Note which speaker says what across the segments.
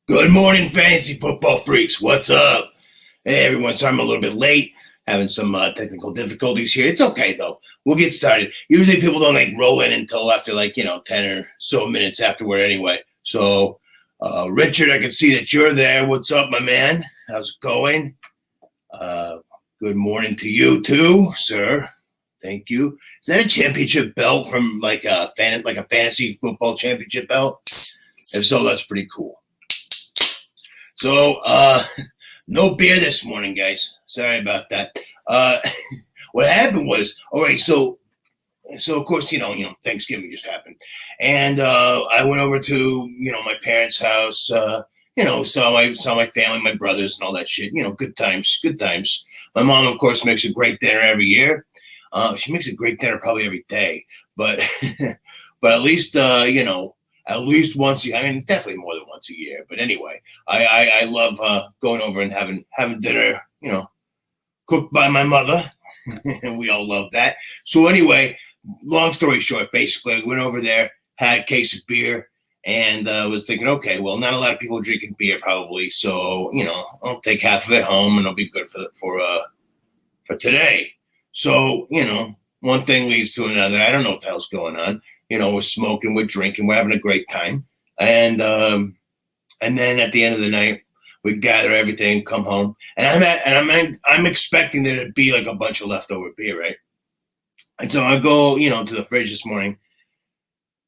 Speaker 1: Good morning, fantasy football freaks. What's up? Hey, everyone. Sorry I'm a little bit late. Having some technical difficulties here. It's okay, though. We'll get started. Usually people don't roll in until after 10 or so minutes afterward anyway. So, Richard, I can see that you're there. What's up, my man? How's it going? Good morning to you, too, sir. Thank you. Is that a championship belt from like a fantasy football championship belt? If so, that's pretty cool. So, no beer this morning, guys. Sorry about that. What happened was, all right, so of course, Thanksgiving just happened. And I went over to, my parents' house, saw my family, my brothers and all that shit. Good times, good times. My mom, of course, makes a great dinner every year. She makes a great dinner probably every day, but but at least at least once a year. I mean, definitely more than once a year. But anyway, I love going over and having dinner, cooked by my mother, and we all love that. So anyway, long story short, basically, I went over there, had a case of beer, and was thinking, okay, well, not a lot of people drinking beer probably, so I'll take half of it home, and it'll be good for today. So one thing leads to another. I don't know what the hell's going on. We're smoking, we're drinking, we're having a great time. And then at the end of the night, we gather everything, come home. And I'm expecting there to be like a bunch of leftover beer, right? And so I go, to the fridge this morning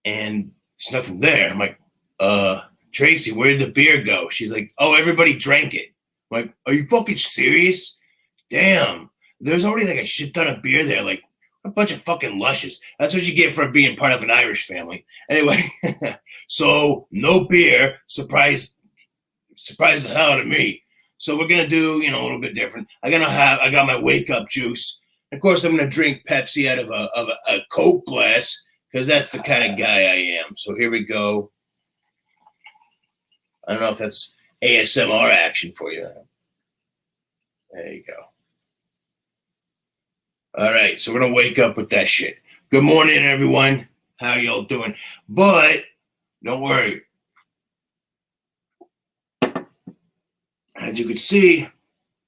Speaker 1: and there's nothing there. I'm like, Tracy, where did the beer go? She's like, oh, everybody drank it. I'm like, are you fucking serious? Damn. There's already like a shit ton of beer there. Like, a bunch of fucking lushes. That's what you get for being part of an Irish family. Anyway, so no beer. Surprise the hell out of me. So we're gonna do, a little bit different. I got my wake up juice. Of course, I'm gonna drink Pepsi out of a Coke glass because that's the kind of guy I am. So here we go. I don't know if that's ASMR action for you. There you go. All right, so we're going to wake up with that shit. Good morning, everyone. How y'all doing? But don't worry. As you can see,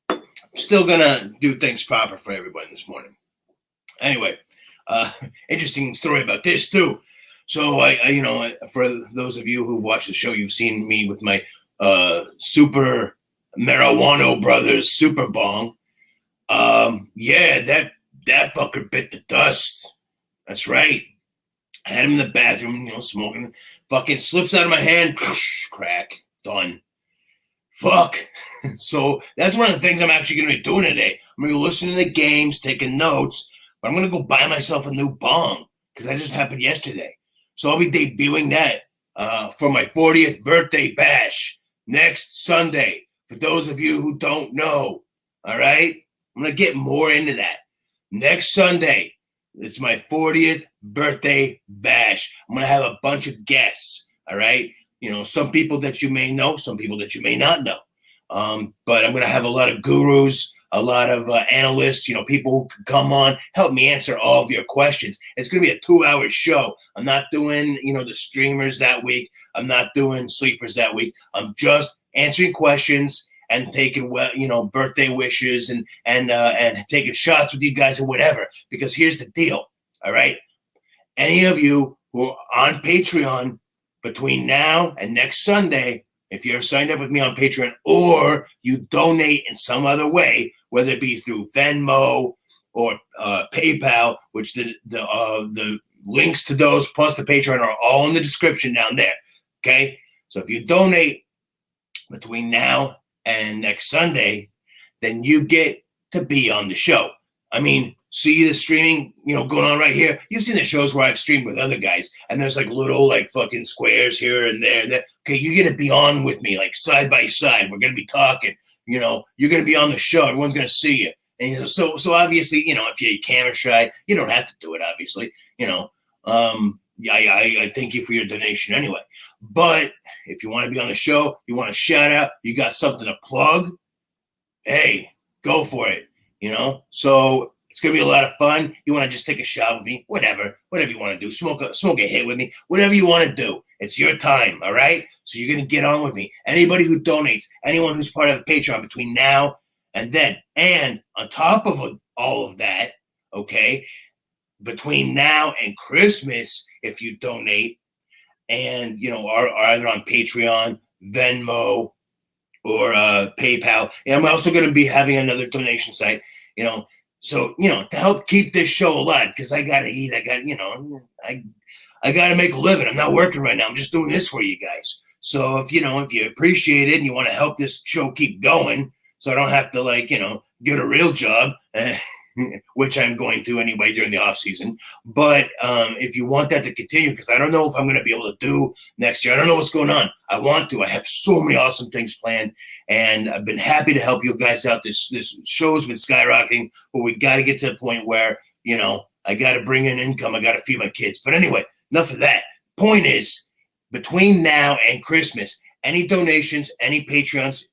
Speaker 1: I'm still going to do things proper for everybody this morning. Anyway, interesting story about this, too. So, I for those of you who watch the show, you've seen me with my Super Marijuana Brothers Super Bong. That fucker bit the dust. That's right. I had him in the bathroom, smoking. Fucking slips out of my hand. Crack. Done. Fuck. So that's one of the things I'm actually going to be doing today. I'm going to listen to the games, taking notes, but I'm going to go buy myself a new bong because that just happened yesterday. So I'll be debuting that for my 40th birthday bash next Sunday. For those of you who don't know, all right? I'm going to get more into that. Next Sunday, it's my 40th birthday bash. I'm going to have a bunch of guests, all right? Some people that you may know, some people that you may not know. But I'm going to have a lot of gurus, a lot of analysts, people who can come on, help me answer all of your questions. It's going to be a 2-hour show. I'm not doing, the streamers that week. I'm not doing sleepers that week. I'm just answering questions and taking, birthday wishes and taking shots with you guys or whatever. Because here's the deal, all right? Any of you who are on Patreon between now and next Sunday, if you're signed up with me on Patreon or you donate in some other way, whether it be through Venmo or PayPal, which the links to those plus the Patreon are all in the description down there, okay? So if you donate between now and next Sunday, then you get to be on the show. I mean, see the streaming, going on right here. You've seen the shows where I've streamed with other guys, and there's little fucking squares here and there. Okay, you get to be on with me, side by side. We're gonna be talking. You're gonna be on the show. Everyone's gonna see you. And so obviously, if you're camera shy, you don't have to do it. Obviously, I thank you for your donation anyway. But if you want to be on the show, you want a shout out, you got something to plug, hey, go for it. So it's gonna be a lot of fun. You want to just take a shot with me, whatever you want to do, smoke a hit with me, whatever you want to do. It's your time, all right? So you're going to get on with me. Anybody who donates, anyone who's part of Patreon between now and then, and on top of all of that, okay, between now and Christmas, if you donate, and, are either on Patreon, Venmo, or PayPal. And I'm also going to be having another donation site, so, to help keep this show alive, because I got to eat. I got, I got to make a living. I'm not working right now. I'm just doing this for you guys. So if you appreciate it and you want to help this show keep going, so I don't have to get a real job, which I'm going to anyway during the off season. But if you want that to continue, because I don't know if I'm going to be able to do next year. I don't know what's going on. I want to. I have so many awesome things planned, and I've been happy to help you guys out. This show's been skyrocketing, but we got to get to the point where, I got to bring in income. I got to feed my kids. But anyway, enough of that. Point is, between now and Christmas, any donations, any Patreons,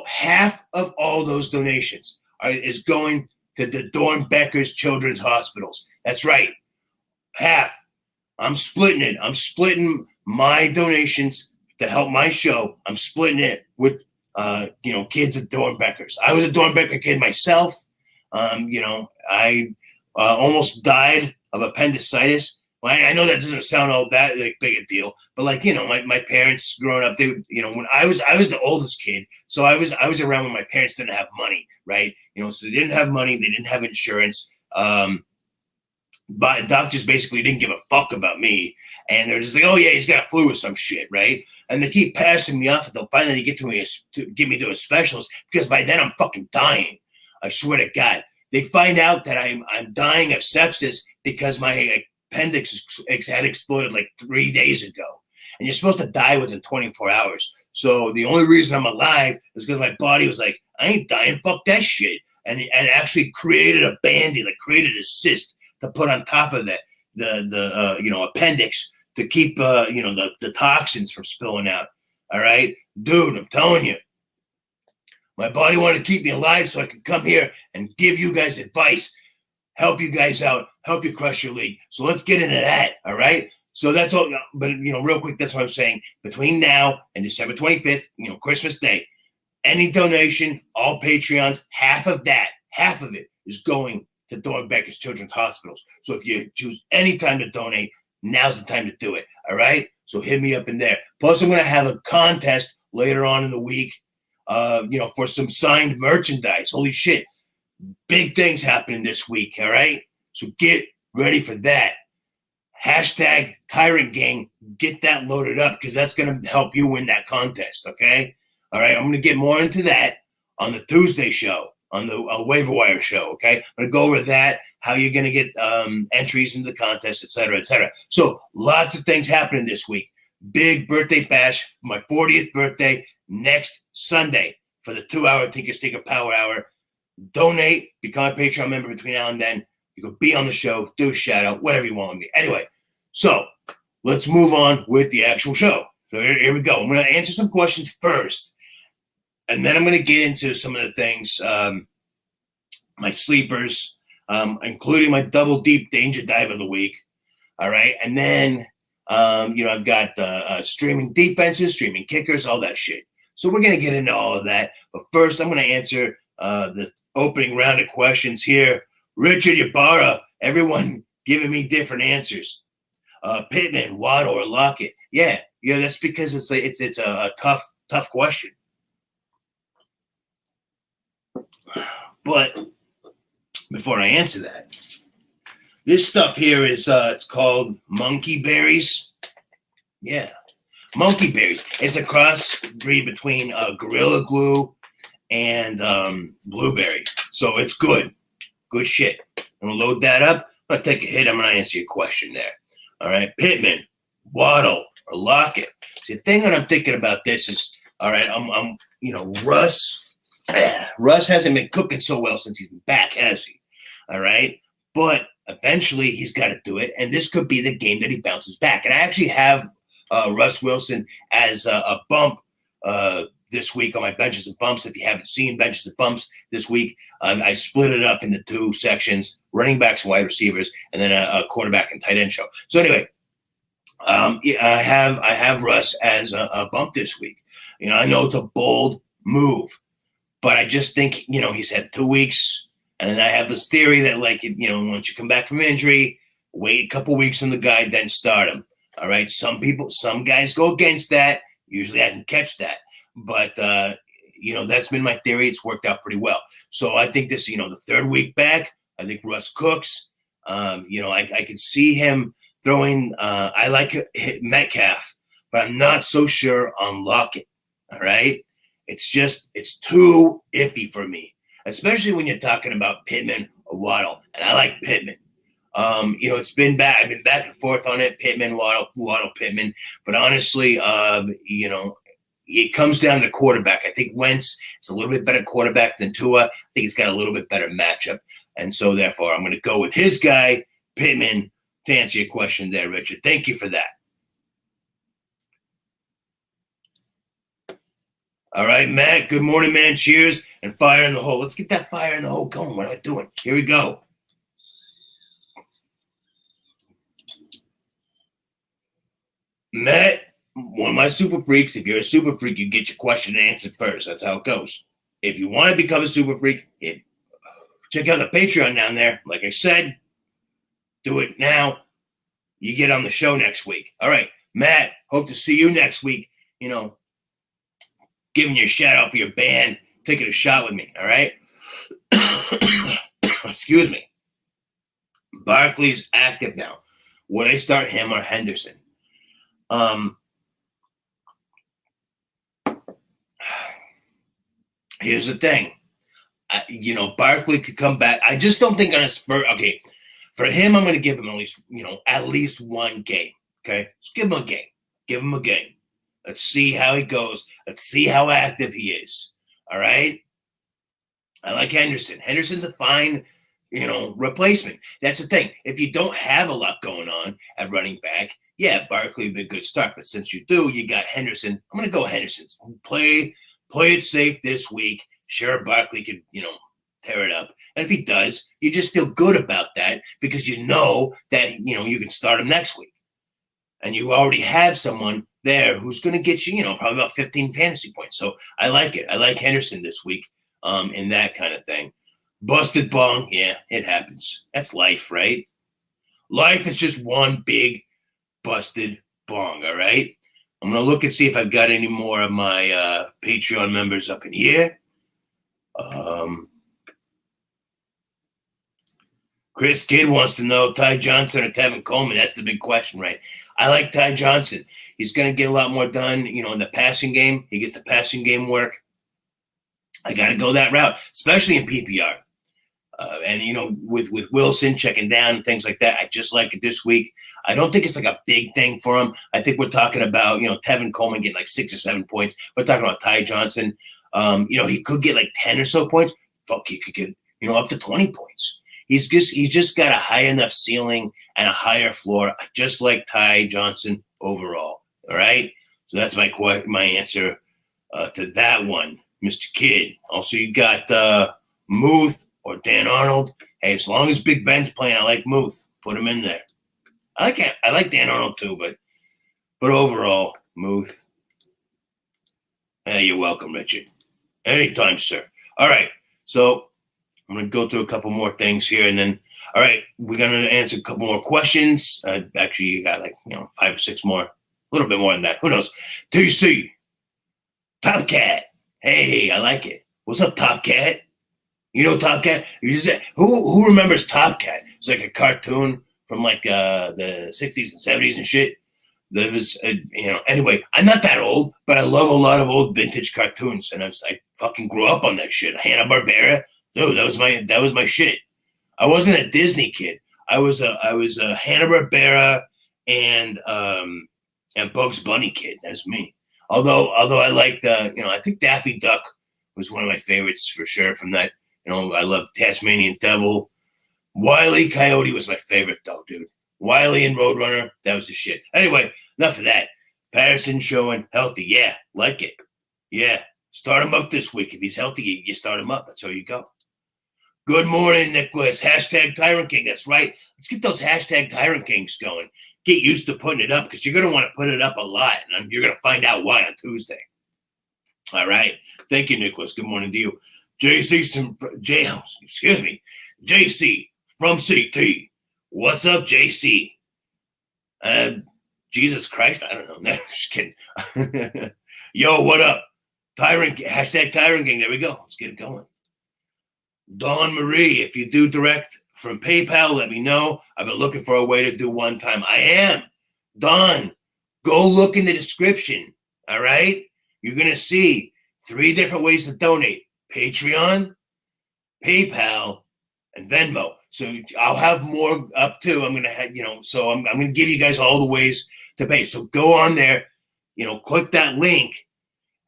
Speaker 1: half of all those donations is going to the Dornbeckers Children's Hospitals. That's right. Half. I'm splitting it. I'm splitting my donations to help my show. I'm splitting it with, kids at Dornbeckers. I was a Dornbecker kid myself. I almost died of appendicitis. Well, I know that doesn't sound all that big a deal, but my parents growing up, they, when I was the oldest kid, so I was around when my parents didn't have money, right? So they didn't have money, they didn't have insurance, but doctors basically didn't give a fuck about me, and they're just like, oh yeah, he's got a flu or some shit, right? And they keep passing me off until finally they get to get me to a specialist, because by then I'm fucking dying. I swear to God, they find out that I'm dying of sepsis because my appendix had exploded like 3 days ago, and you're supposed to die within 24 hours. So the only reason I'm alive is because my body was like, I ain't dying, fuck that shit, and actually created a Band-Aid, created a cyst to put on top of the appendix to keep the toxins from spilling out. All right, dude, I'm telling you, my body wanted to keep me alive so I could come here and give you guys advice, help you guys out, help you crush your league. So let's get into that, all right? So that's all, but, real quick, that's what I'm saying. Between now and December 25th, Christmas Day, any donation, all Patreons, half of it is going to Dornbeckers Children's Hospitals. So if you choose any time to donate, now's the time to do it, all right? So hit me up in there. Plus, I'm going to have a contest later on in the week, for some signed merchandise. Holy shit. Big things happening this week, all right? So get ready for that. Hashtag Tyrant Gang, get that loaded up, because that's going to help you win that contest, okay? All right, I'm going to get more into that on the Tuesday show, on the Waiver Wire show, okay? I'm going to go over that, how you're going to get entries into the contest, et cetera, et cetera. So lots of things happening this week. Big birthday bash, my 40th birthday, next Sunday for the 2-hour Tinker Stinker Power Hour. Donate, become a Patreon member between now and then. You can be on the show, do a shout out, whatever you want with me. Anyway, so let's move on with the actual show. So here we go. I'm going to answer some questions first, and then I'm going to get into some of the things, my sleepers, including my double deep danger dive of the week. All right. And then, I've got streaming defenses, streaming kickers, all that shit. So we're going to get into all of that. But first, I'm going to answer the opening round of questions here. Richard Ybarra, everyone giving me different answers. Pittman, Waddle, or Lockett. Yeah, that's because it's a tough question. But before I answer that, this stuff here is it's called monkey berries. Yeah, monkey berries. It's a crossbreed between Gorilla Glue and blueberry. So it's good. Good shit. I'm going to load that up. I'm going to take a hit. I'm going to answer your question there. All right. Pittman, Waddle, or Lockett. See, the thing that I'm thinking about this is, all right, I'm Russ hasn't been cooking so well since he's been back, has he? All right. But eventually he's got to do it. And this could be the game that he bounces back. And I actually have Russ Wilson as a bump this week on my benches and bumps. If you haven't seen benches and bumps this week, I split it up into two sections: running backs and wide receivers, and then a quarterback and tight end show. So anyway, Yeah, I have Russ as a bump this week. I know it's a bold move, but I just think he's had 2 weeks, and then I have this theory that once you come back from injury, wait a couple weeks on the guy, then start him. All right, some guys go against that. Usually, I can catch that, but that's been my theory. It's worked out pretty well. So I think this, the third week back, I think Russ cooks. I could see him throwing. I like Metcalf, but I'm not so sure on Lockett. All right, it's too iffy for me, especially when you're talking about Pittman or Waddle, and I like Pittman. It's been back. I've been back and forth on it. Pittman, Waddle, Pittman. But honestly, it comes down to quarterback. I think Wentz is a little bit better quarterback than Tua. I think he's got a little bit better matchup. And so, therefore, I'm going to go with his guy, Pittman, to answer your question there, Richard. Thank you for that. All right, Matt. Good morning, man. Cheers and fire in the hole. Let's get that fire in the hole going. What am I doing? Here we go. Matt, one of my super freaks. If you're a super freak, you get your question answered first. That's how it goes. If you want to become a super freak, check out the Patreon down there. Like I said, do it now. You get on the show next week. All right, Matt, hope to see you next week. Giving you a shout out for your band, taking a shot with me. All right. Excuse me. Barkley's active now. Would I start him or Henderson? Here's the thing. Barkley could come back. I just don't think on a spur. Okay, for him, I'm going to give him at least one game. Okay, just give him a game. Give him a game. Let's see how he goes. Let's see how active he is. All right. I like Henderson. Henderson's a fine, replacement. That's the thing. If you don't have a lot going on at running back, yeah, Barkley would be a good start. But since you do, you got Henderson. I'm going to go Henderson. Play it safe this week. Sure, Barkley could, tear it up. And if he does, you just feel good about that because you know that, you can start him next week. And you already have someone there who's going to get you, probably about 15 fantasy points. So I like it. I like Henderson this week in that kind of thing. Busted bong. Yeah, it happens. That's life, right? Life is just one big busted bong, all right? I'm going to look and see if I've got any more of my Patreon members up in here. Chris Kidd wants to know Ty Johnson or Tevin Coleman. That's the big question, right? I like Ty Johnson. He's going to get a lot more done, in the passing game. He gets the passing game work. I got to go that route, especially in PPR. And, with Wilson checking down and things like that, I just like it this week. I don't think it's like a big thing for him. I think we're talking about, Tevin Coleman getting like 6 or 7 points. We're talking about Ty Johnson. He could get like 10 or so points. Fuck, he could get, up to 20 points. He's just got a high enough ceiling and a higher floor. I just like Ty Johnson overall. All right. So that's my answer to that one, Mr. Kidd. Also, you got Muth or Dan Arnold. Hey, as long as Big Ben's playing, I like Muth. Put him in there. I like Dan Arnold too, but overall, Muth. Hey, you're welcome, Richard. Anytime, sir. All right. So I'm going to go through a couple more things here, and then, all right, we're going to answer a couple more questions. Actually, you got 5 or 6 more, a little bit more than that. Who knows? TC, Top Cat. Hey, I like it. What's up, Top Cat? Top Cat? Who remembers Top Cat? It's like a cartoon from the 60s and 70s and shit. That was, anyway, I'm not that old, but I love a lot of old vintage cartoons, and I fucking grew up on that shit. Hanna-Barbera. Dude, that was my shit. I wasn't a Disney kid. I was a Hanna-Barbera and Bugs Bunny kid. That's me. Although I liked I think Daffy Duck was one of my favorites for sure. From that, I love Tasmanian Devil. Wile E. Coyote was my favorite though, dude. Wile E. and Roadrunner, that was the shit. Anyway, enough of that. Patterson showing healthy. Yeah, like it. Yeah, start him up this week. If he's healthy, you start him up. That's how you go. Good morning, Nicholas. Hashtag Tyrant King. That's right. Let's get those hashtag Tyrant Kings going. Get used to putting it up because you're going to want to put it up a lot. And you're going to find out why on Tuesday. All right. Thank you, Nicholas. Good morning to you. JC from CT. What's up, JC? Jesus Christ. I don't know. No, just kidding. Yo, what up? Hashtag Tyrant King. There we go. Let's get it going. Dawn Marie, if you do direct from PayPal, let me know. I've been looking for a way to do one time. I am. Dawn, go look in the description. All right? You're going to see 3 different ways to donate. Patreon, PayPal, and Venmo. So I'll have more up too. I'm going to have, so I'm going to give you guys all the ways to pay. So go on there, click that link,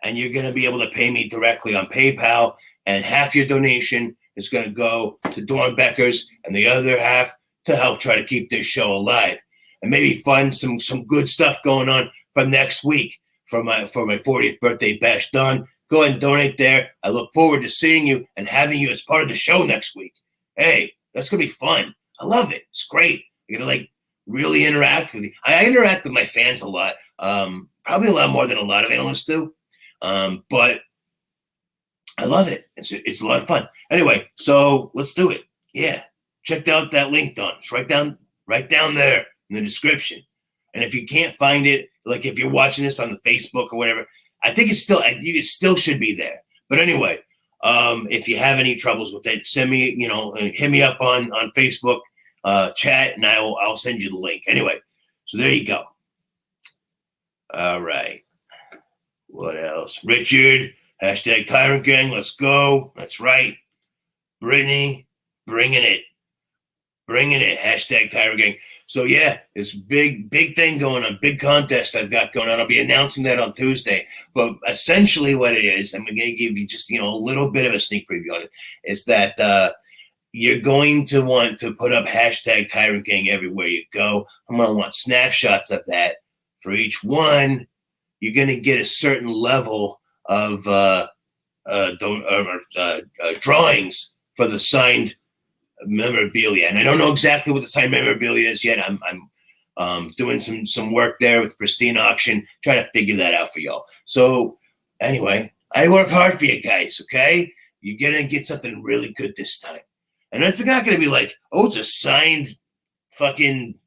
Speaker 1: and you're going to be able to pay me directly on PayPal. And half your donation is going to go to Dawn Beckers, and the other half to help try to keep this show alive, and maybe find some good stuff going on for next week for my 40th birthday bash. Dawn, go ahead and donate there. I look forward to seeing you and having you as part of the show next week. Hey, that's gonna be fun. I love it. It's great. You're gonna really interact with you. I interact with my fans a lot, probably a lot more than a lot of analysts do, but I love it. It's a lot of fun. Anyway, so let's do it. Yeah, check out that link, Don. It's right down there in the description. And if you can't find it, like if you're watching this on the Facebook or whatever, I think it still should be there. But anyway, if you have any troubles with it, send me, hit me up on Facebook chat, and I'll send you the link. Anyway, so there you go. All right. What else? Richard. Hashtag Tyrant Gang, let's go. That's right. Brittany, bringing it. Hashtag Tyrant Gang. So, yeah, it's big thing going on. Big contest I've got going on. I'll be announcing that on Tuesday. But essentially what it is, I'm going to give you just, a little bit of a sneak preview on it, is that you're going to want to put up hashtag Tyrant Gang everywhere you go. I'm going to want snapshots of that. For each one, you're going to get a certain level of drawings for the signed memorabilia, and I don't know exactly what the signed memorabilia is yet. I'm doing some work there with Pristine Auction, trying to figure that out for y'all. So anyway, I work hard for you guys. Okay, you're gonna get something really good this time, and it's not gonna be like, oh, it's a signed fucking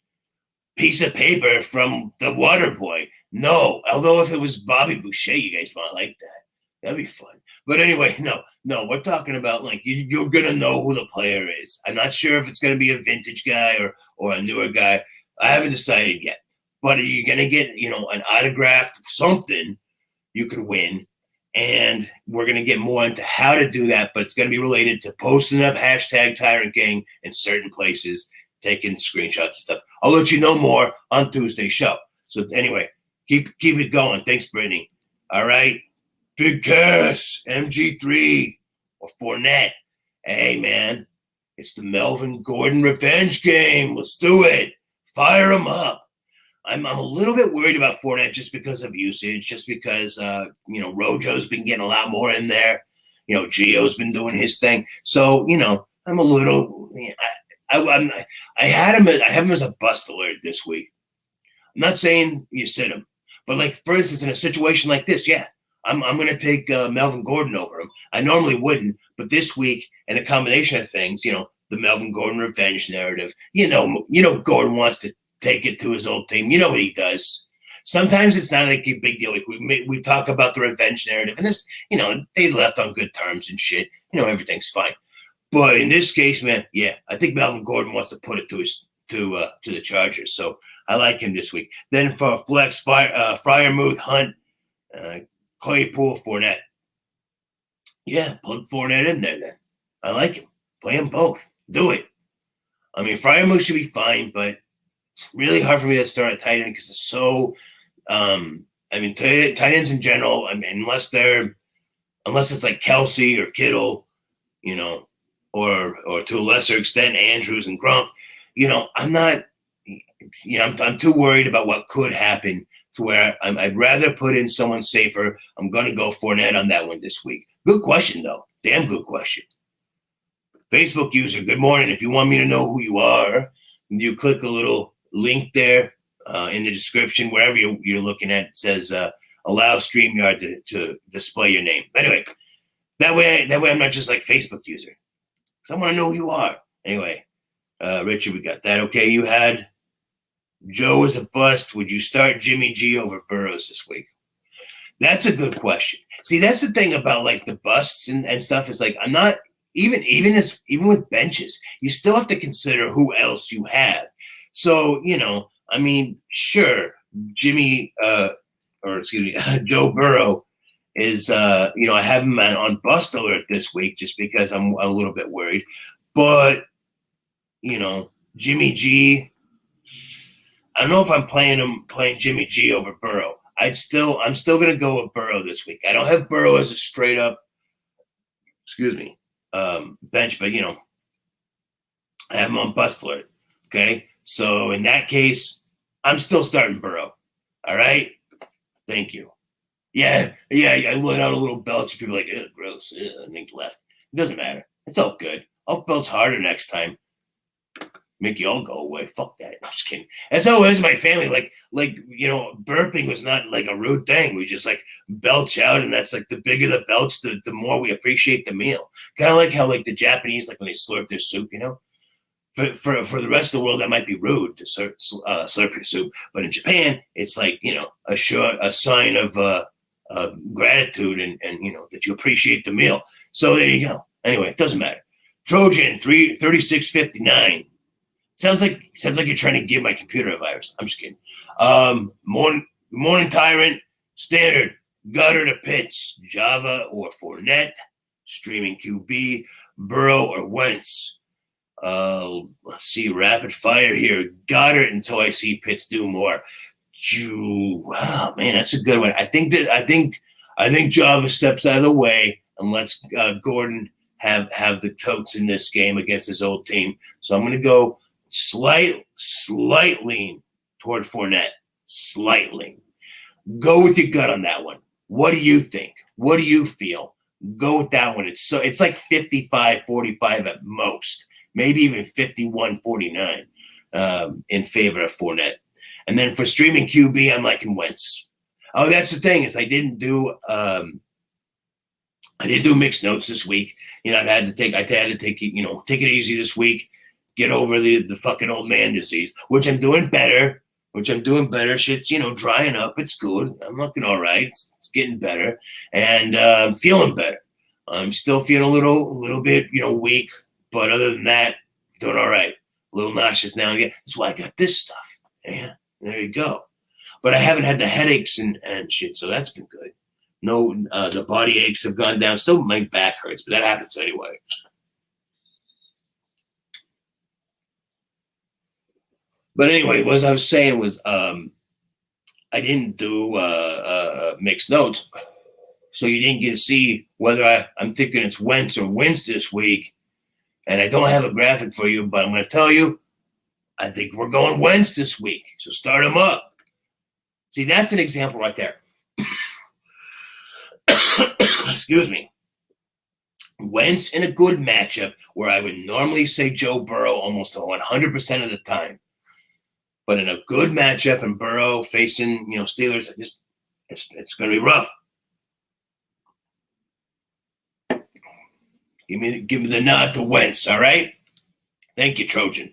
Speaker 1: piece of paper from the Water Boy. No, although if it was Bobby Boucher, you guys might like that. That'd be fun. But anyway, no, we're talking about you're going to know who the player is. I'm not sure if it's going to be a vintage guy or a newer guy. I haven't decided yet. But you're going to get, an autographed something you could win. And we're going to get more into how to do that. But it's going to be related to posting up hashtag Tyrant Gang in certain places, taking screenshots and stuff. I'll let you know more on Tuesday's show. So anyway, keep it going. Thanks, Brittany. All right. Big Cass, MG3, or Fournette. Hey, man, it's the Melvin Gordon revenge game. Let's do it. Fire him up. I'm a little bit worried about Fournette just because of usage, just because, Rojo's been getting a lot more in there. Gio's been doing his thing. So, I'm a little, I have him as a bust alert this week. I'm not saying you sit him, but for instance, in a situation like this, yeah, I'm going to take Melvin Gordon over him. I normally wouldn't, but this week, and a combination of things, the Melvin Gordon revenge narrative, Gordon wants to take it to his old team. You know what he does. Sometimes it's not like a big deal. We talk about the revenge narrative, and this, they left on good terms and shit. Everything's fine. But in this case, man, yeah, I think Melvin Gordon wants to put it to the Chargers. So I like him this week. Then for flex, Freiermuth, Hunt, Claypool, Fournette. Yeah, put Fournette in there then. I like him. Play them both. Do it. I mean, Freiermuth should be fine, but it's really hard for me to start a tight end because it's so tight ends in general, unless it's like Kelsey or Kittle, or to a lesser extent Andrews and Gronk, I'm too worried about what could happen to where I'd rather put in someone safer. I'm going to go Fournette on that one this week. Good question, though. Damn good question. Facebook user, good morning. If you want me to know who you are, you click a little link there in the description, wherever you're looking at. It says allow StreamYard to display your name. Anyway, that way I'm not just like Facebook user. Because I want to know who you are. Anyway, Richard, we got that. Okay, you had Joe as a bust. Would you start Jimmy G over Burrows this week? That's a good question. See, that's the thing about like the busts and stuff is like I'm not even with benches, you still have to consider who else you have. So, I mean, sure, Joe Burrow is I have him on bust alert this week just because I'm a little bit worried. But Jimmy G, I don't know if I'm playing Jimmy G over Burrow. I'm still gonna go with Burrow this week. I don't have Burrow as a straight up bench, but I have him on bust alert. Okay. So in that case, I'm still starting Burrow. All right. Thank you. Yeah. I let out a little belch. People are like, ew, gross. Ew, and they left. It doesn't matter. It's all good. I'll belch harder next time. Make you all go away. Fuck that. I'm just kidding. That's how it is in my family. Like, burping was not like a rude thing. We just like belch out, and that's like the bigger the belch, the more we appreciate the meal. Kind of like how like the Japanese, like when they slurp their soup, For the rest of the world, that might be rude to slurp your soup, but in Japan, it's like a sign of gratitude and that you appreciate the meal. So there you go. Anyway, it doesn't matter. Trojan 3659. Sounds like you're trying to give my computer a virus. I'm just kidding. Morning Tyrant, Standard, Gutter to Pitts, Java or Fournette, Streaming QB, Burrow or Wentz. Let's see, rapid fire here. Goddard until I see Pitts do more. Wow, man, that's a good one. I think Java steps out of the way and lets Gordon have the totes in this game against his old team. So I'm going to go slight lean toward Fournette. Slight lean. Go with your gut on that one. What do you think? What do you feel? Go with that one. It's like 55-45 at most. Maybe even 51-49 in favor of Fournette. And then for streaming QB, I'm liking Wentz. Oh, that's the thing is I didn't do mixed notes this week. I had to take it, take it easy this week. Get over the fucking old man disease, which I'm doing better. Shit's, drying up. It's good. I'm looking all right. It's getting better. And I'm feeling better. I'm still feeling a little bit, weak. But other than that, doing all right. A little nauseous now and again. That's why I got this stuff. Yeah, there you go. But I haven't had the headaches and shit, so that's been good. No, the body aches have gone down. Still, my back hurts, but that happens anyway. But anyway, what I was saying was I didn't do mixed notes, so you didn't get to see whether I'm thinking it's Wentz or Wentz this week. And I don't have a graphic for you, but I'm going to tell you, I think we're going Wentz this week. So start him up. See, that's an example right there. Excuse me. Wentz in a good matchup where I would normally say Joe Burrow almost 100% of the time. But in a good matchup and Burrow facing, Steelers, it's going to be rough. Give me the nod to Wentz, all right? Thank you, Trojan.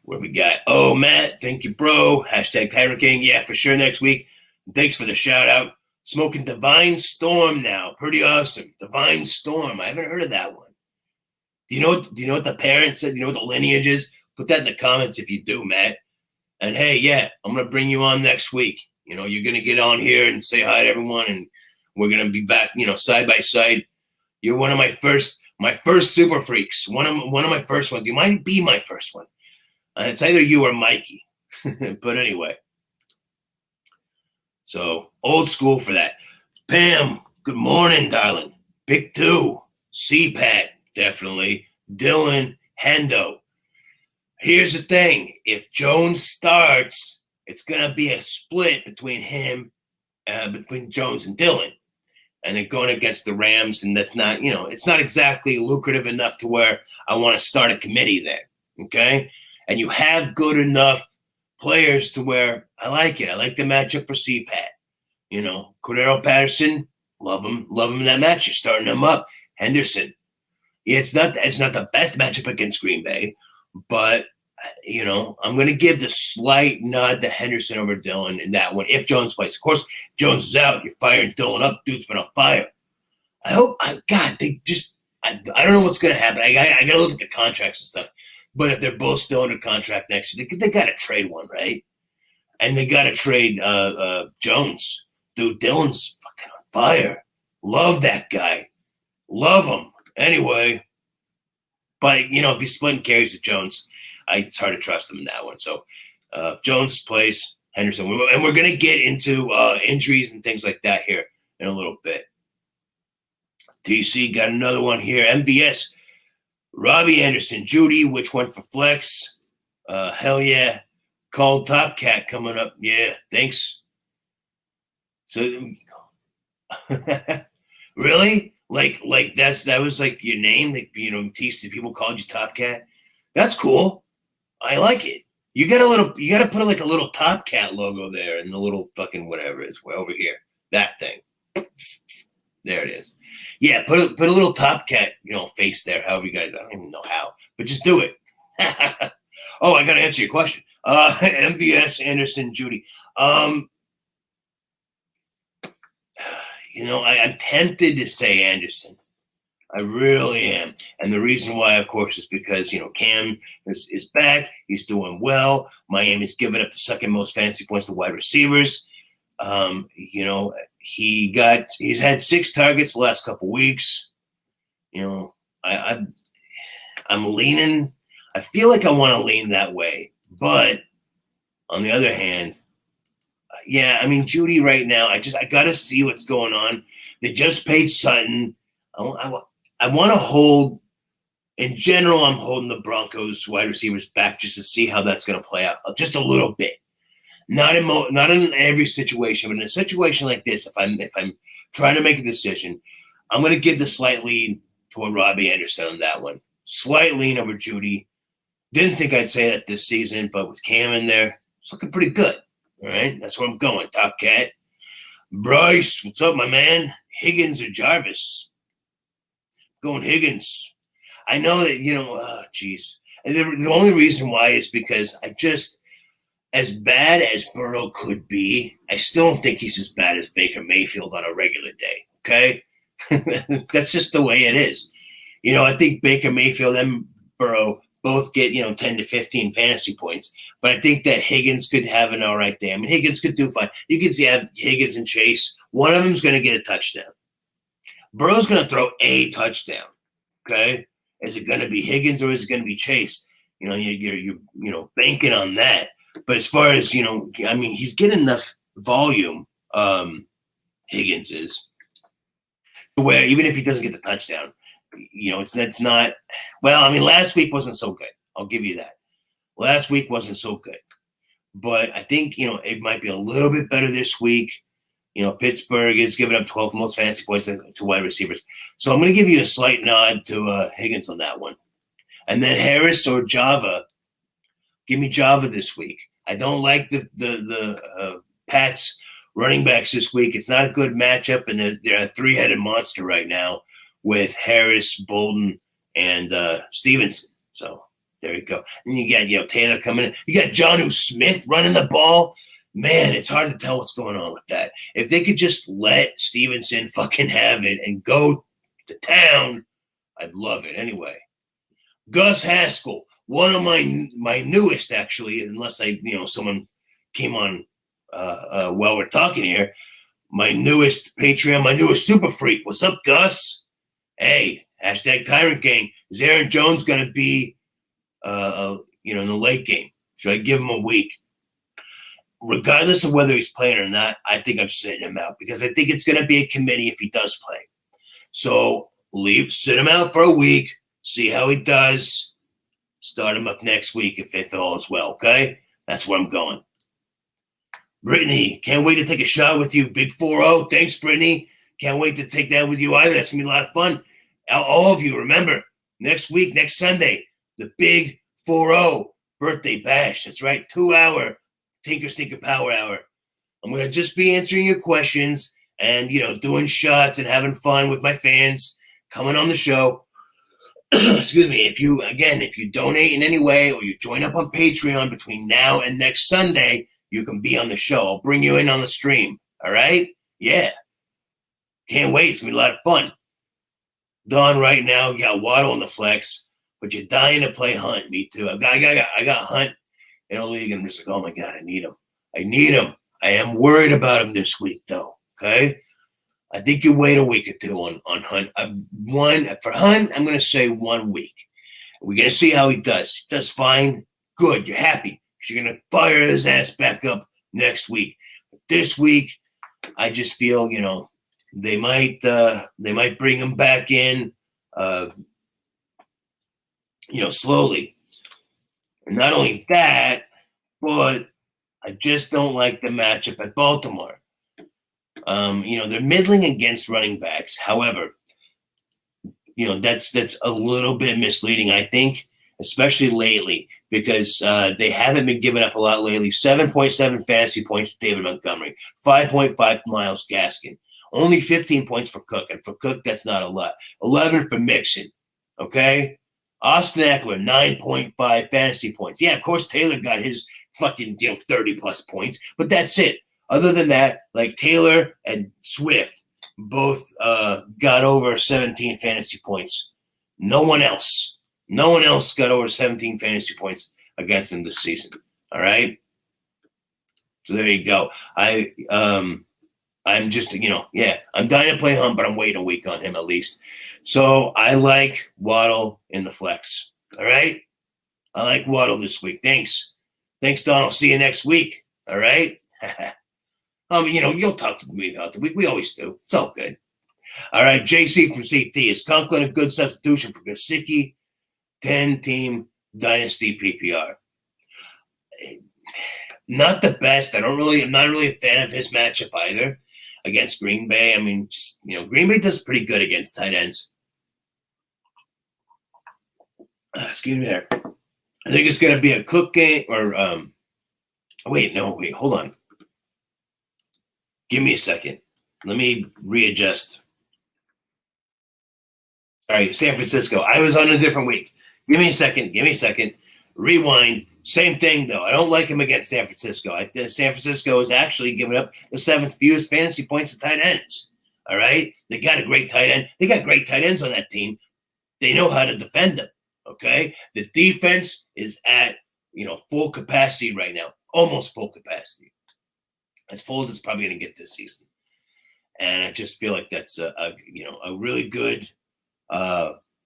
Speaker 1: What we got? Oh, Matt, thank you, bro. Hashtag Tyrant King. Yeah, for sure next week. Thanks for the shout out. Smoking Divine Storm now. Pretty awesome. Divine Storm. I haven't heard of that one. Do you know what the parents said? Do you know what the lineage is? Put that in the comments if you do, Matt. And hey, yeah, I'm going to bring you on next week. You're going to get on here and say hi to everyone, and we're going to be back, side by side. You're one of my first super freaks. One of my first ones. You might be my first one. It's either you or Mikey. But anyway. So, old school for that. Pam, good morning, darling. Pick 2. CPAT, definitely. Dylan, Hendo. Here's the thing. If Jones starts, it's going to be a split between Jones and Dylan. and they're going against the Rams, and that's not, it's not exactly lucrative enough to where I want to start a committee there, okay? And you have good enough players to where I like it. I like the matchup for CPAT. Cordero Patterson, love him in that match. You're starting him up. Henderson. Yeah, it's not the best matchup against Green Bay, but I'm going to give the slight nod to Henderson over Dillon in that one if Jones plays. Of course, if Jones is out, you're firing Dillon up. Dude's been on fire. I hope, God, they just, I don't know what's going to happen. I got to look at the contracts and stuff. But if they're both still under contract next year, they got to trade one, right? And they got to trade Jones. Dude, Dillon's fucking on fire. Love that guy. Love him. Anyway, but, if he's splitting carries with Jones, it's hard to trust him in that one. So if Jones plays, Henderson. And we're going to get into injuries and things like that here in a little bit. DC got another one here. MVS, Robbie Anderson, Judy, which one for flex? Hell yeah. Called Top Cat coming up. Yeah, thanks. So, really? Like that was like your name? Like, people called you Top Cat? That's cool. I like it. You got to put like a little Top Cat logo there and the little fucking whatever it is over here. That thing. There it is. Yeah, put a little Top Cat, face there. However you guys, I don't even know how, but just do it. Oh, I got to answer your question. MVS, Anderson, Judy. I'm tempted to say Anderson. I really am. And the reason why, of course, is because, Cam is back. He's doing well. Miami's given up the second most fantasy points to wide receivers. He's had 6 targets the last couple weeks. I'm leaning. I feel like I want to lean that way. But on the other hand, Judy right now, I got to see what's going on. They just paid Sutton. I want to hold, in general, I'm holding the Broncos wide receivers back just to see how that's going to play out just a little bit. Not in every situation, but in a situation like this, if I'm trying to make a decision, I'm going to give the slight lead toward Robbie Anderson on that one. Slight lean over Judy. Didn't think I'd say that this season, but with Cam in there, it's looking pretty good. All right, that's where I'm going. Top Cat. Bryce, what's up, my man? Higgins or Jarvis? Going Higgins. I know that, And the only reason why is because as bad as Burrow could be, I still don't think he's as bad as Baker Mayfield on a regular day, okay? That's just the way it is. I think Baker Mayfield and Burrow both get, 10 to 15 fantasy points. But I think that Higgins could have an all right day. Higgins could do fine. You can see Higgins and Chase. One of them's going to get a touchdown. Burrow's going to throw a touchdown, okay? Is it going to be Higgins or is it going to be Chase? You're banking on that. But as far as, he's getting enough volume, Higgins is, where even if he doesn't get the touchdown, it's not – last week wasn't so good. I'll give you that. Last week wasn't so good. But I think, it might be a little bit better this week. Pittsburgh is giving up 12 most fantasy points to wide receivers. So I'm going to give you a slight nod to Higgins on that one. And then Harris or Java. Give me Java this week. I don't like the Pats running backs this week. It's not a good matchup, and they're a 3-headed monster right now with Harris, Bolden, and Stevenson. So there you go. And you got Taylor coming in. You got Jonnu Smith running the ball. Man, it's hard to tell what's going on with that. If they could just let Stevenson fucking have it and go to town, I'd love it. Anyway, Gus Haskell, one of my newest, actually, unless someone came on while we're talking here, my newest Patreon, my newest super freak. What's up, Gus? Hey, hashtag Tyrant Gang. Is Aaron Jones going to be, in the late game? Should I give him a week? Regardless of whether he's playing or not, I think I'm sitting him out because I think it's going to be a committee if he does play. So sit him out for a week, see how he does, start him up next week if all is well, okay? That's where I'm going. Brittany, can't wait to take a shot with you, Big 4-0. Thanks, Brittany. Can't wait to take that with you either. That's going to be a lot of fun. All of you, remember, next week, next Sunday, the big 4-0 birthday bash. That's right, 2-hour Tinker Stinker Power Hour. I'm going to just be answering your questions and, doing shots and having fun with my fans coming on the show. Excuse me. If you donate in any way or you join up on Patreon between now and next Sunday, you can be on the show. I'll bring you in on the stream. All right? Yeah. Can't wait. It's going to be a lot of fun. Don right now, you got Waddle on the flex, but you're dying to play Hunt. Me too. I got Hunt in a league, and I'm just like, oh my God, I need him. I am worried about him this week, though. Okay? I think you wait a week or two on Hunt. For Hunt, I'm going to say 1 week. We're going to see how he does. He does fine. Good. You're happy. You're going to fire his ass back up next week. But this week, I just feel, they might bring him back in, slowly. And not only that, but I just don't like the matchup at Baltimore. They're middling against running backs. However, that's a little bit misleading, I think, especially lately, because they haven't been giving up a lot lately. 7.7 fantasy points to David Montgomery, 5.5 Myles Gaskin, only 15 points for Cook. And for Cook, that's not a lot. 11 for Mixon, okay? Austin Eckler, 9.5 fantasy points. Yeah, of course, Taylor got his fucking 30-plus points, but that's it. Other than that, like Taylor and Swift both got over 17 fantasy points. No one else got over 17 fantasy points against him this season. All right? So there you go. I'm just, I'm dying to play Hunt, but I'm waiting a week on him at least. So I like Waddle in the flex. All right? I like Waddle this week. Thanks, Don. I'll see you next week. All right? You'll talk to me about the week. We always do. It's all good. All right, JC from CT. Is Conklin a good substitution for Gesicki? 10-team dynasty PPR. Not the best. I'm not really a fan of his matchup either against Green Bay. I mean, Green Bay does pretty good against tight ends. Excuse me there. I think it's going to be a Cook game or hold on. Give me a second. Let me readjust. All right, San Francisco. I was on a different week. Give me a second. Rewind. Same thing, though. I don't like him against San Francisco. San Francisco is actually giving up the 7th fewest fantasy points to tight ends. All right? They got a great tight end. They got great tight ends on that team. They know how to defend them. Okay? The defense is at, full capacity right now. Almost full capacity. As full as it's probably going to get this season. And I just feel like that's a really good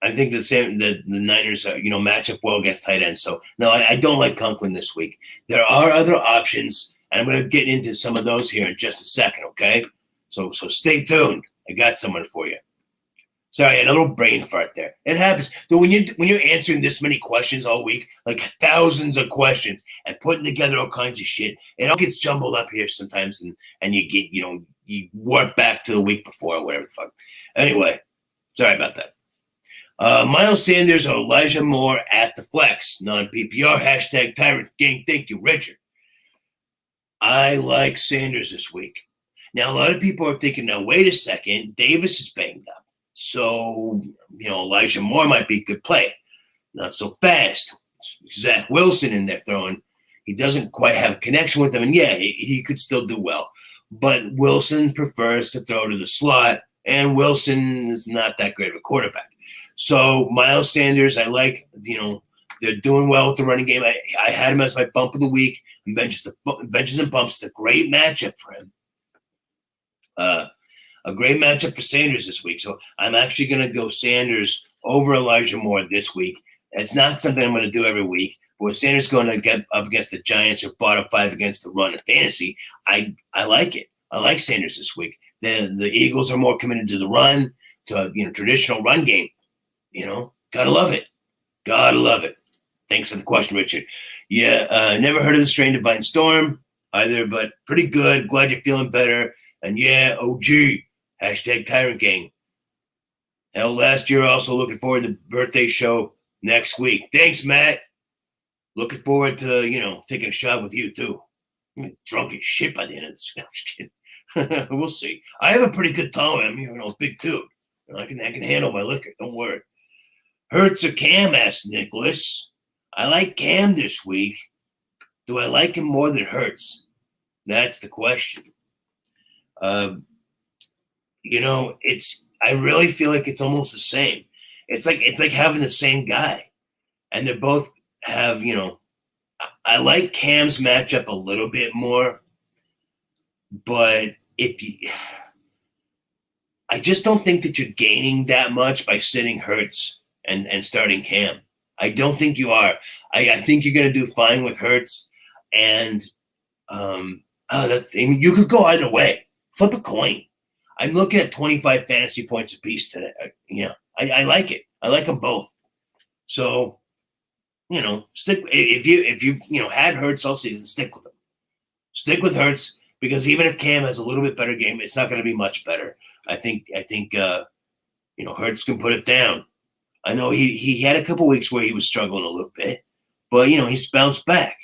Speaker 1: I think the Niners match up well against tight ends. So no, I don't like Conklin this week. There are other options, and I'm going to get into some of those here in just a second, okay? So stay tuned. I got someone for you. Sorry, I had a little brain fart there. It happens. So when you're answering this many questions all week, like thousands of questions, and putting together all kinds of shit, it all gets jumbled up here sometimes, and you get you work back to the week before or whatever the fuck. Anyway, sorry about that. Miles Sanders or Elijah Moore at the flex. Non-PPR, hashtag Tyrant Gang. Thank you, Richard. I like Sanders this week. Now, a lot of people are thinking, now, wait a second. Davis is banged up. So, Elijah Moore might be a good play. Not so fast. Zach Wilson in there throwing. He doesn't quite have a connection with them. And, yeah, he could still do well. But Wilson prefers to throw to the slot, and Wilson is not that great of a quarterback. So Miles Sanders, I like, they're doing well with the running game. I had him as my bump of the week. Benches and bumps. It's a great matchup for him. A great matchup for Sanders this week. So I'm actually going to go Sanders over Elijah Moore this week. It's not something I'm going to do every week. But with Sanders going to get up against the Giants, who are bottom 5 against the run in fantasy, I like it. I like Sanders this week. The Eagles are more committed to the run, to traditional run game. Gotta love it. Thanks for the question, Richard. Yeah, never heard of the strain Divine Storm either, but pretty good. Glad you're feeling better. And yeah, OG, Hashtag Tyrant Gang. Hell, last year, also looking forward to the birthday show next week. Thanks, Matt. Looking forward to, taking a shot with you, too. I'm drunk as shit by the end of this. I'm just kidding. We'll see. I have a pretty good tolerance. I'm a big dude. I can handle my liquor. Don't worry. Hurts or Cam, asked Nicholas. I like Cam this week. Do I like him more than Hurts? That's the question. I really feel like it's almost the same. It's like having the same guy, and they both have. I like Cam's matchup a little bit more, but I just don't think that you're gaining that much by sitting Hurts and starting Cam. I don't think you are. I think you're going to do fine with Hurts, and you could go either way. Flip a coin. I'm looking at 25 fantasy points apiece today. I like it. I like them both. So, stick. If you had Hurts all season, stick with him. Stick with Hurts, because even if Cam has a little bit better game, it's not going to be much better. I think Hurts can put it down. I know he had a couple weeks where he was struggling a little bit, but he's bounced back,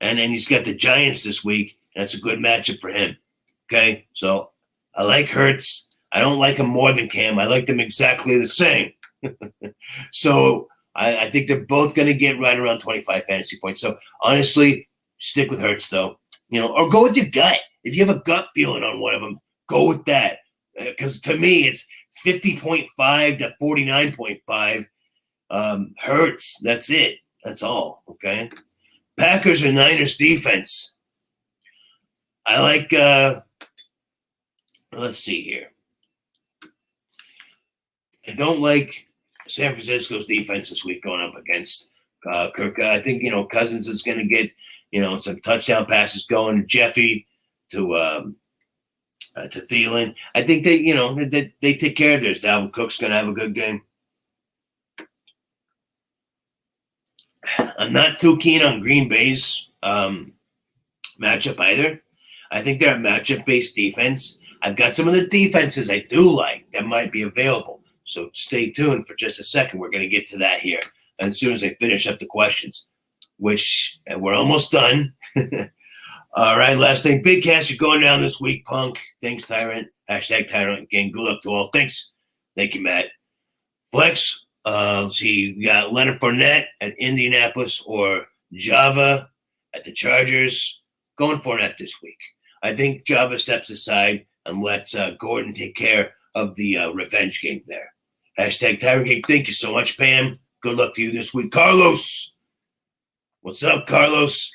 Speaker 1: and then he's got the Giants this week, and that's a good matchup for him. Okay, so I like Hurts. I don't like him more than Cam. I like them exactly the same. So I think they're both going to get right around 25 fantasy points. So honestly, stick with Hurts though, or go with your gut. If you have a gut feeling on one of them, go with that. Because to me, it's 50.5 to 49.5. Hurts. That's it. That's all. Okay. Packers or Niners defense. I like. Let's see here. I don't like San Francisco's defense this week going up against Kirk. I think Cousins is going to get some touchdown passes going. Jeffy to Thielen. I think they take care of theirs. Dalvin Cook's going to have a good game. I'm not too keen on Green Bay's matchup either. I think they're a matchup-based defense. I've got some of the defenses I do like that might be available. So stay tuned for just a second. We're going to get to that here as soon as I finish up the questions, which we're almost done. All right, last thing. Big cash are going down this week, Punk. Thanks, Tyrant. Hashtag Tyrant Gang. Good luck to all. Thanks. Thank you, Matt. Flex. Let's see. We got Leonard Fournette at Indianapolis or Java at the Chargers. Going Fournette this week. I think Java steps aside and lets Gordon take care of the revenge game there. Hashtag Tyrant Gang. Thank you so much, Pam. Good luck to you this week. Carlos. What's up, Carlos?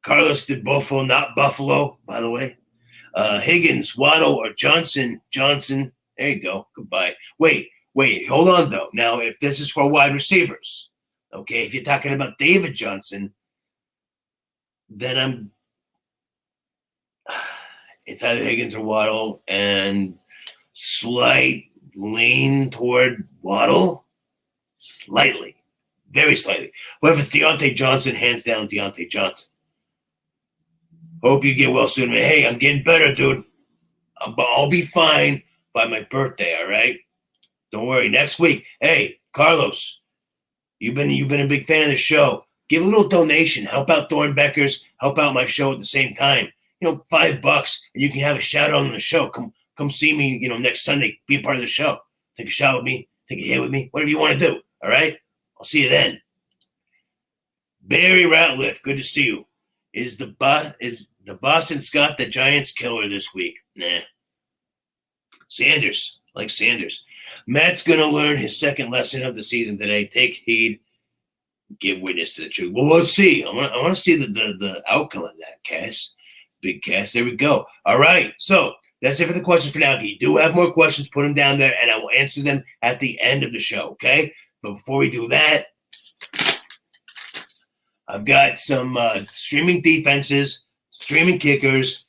Speaker 1: Carlos de Buffalo, not Buffalo, by the way. Higgins, Waddle, or Johnson. Johnson. There you go. Goodbye. Wait. Hold on, though. Now, if this is for wide receivers, okay, if you're talking about David Johnson, then it's either Higgins or Waddle, and slight lean toward Waddle. Slightly. Very slightly. But if it's Deontay Johnson, hands down Deontay Johnson. Hope you get well soon, man. Hey, I'm getting better, dude. I'll be fine by my birthday, all right? Don't worry. Next week, hey, Carlos, you've been a big fan of the show. Give a little donation. Help out Thornbeckers. Help out my show at the same time. $5, and you can have a shout out on the show. Come see me, next Sunday. Be a part of the show. Take a shot with me. Take a hit with me. Whatever you want to do. All right? I'll see you then. Barry Ratliff, good to see you. Is the Boston Scott the Giants killer this week? Nah. Sanders. Like Sanders. Matt's going to learn his second lesson of the season today. Take heed. Give witness to the truth. Well, let's see. I want to see the outcome of that, Cass. Big Cass. There we go. All right. So that's it for the questions for now. If you do have more questions, put them down there, and I will answer them at the end of the show, okay? But before we do that, I've got some streaming defenses, streaming kickers,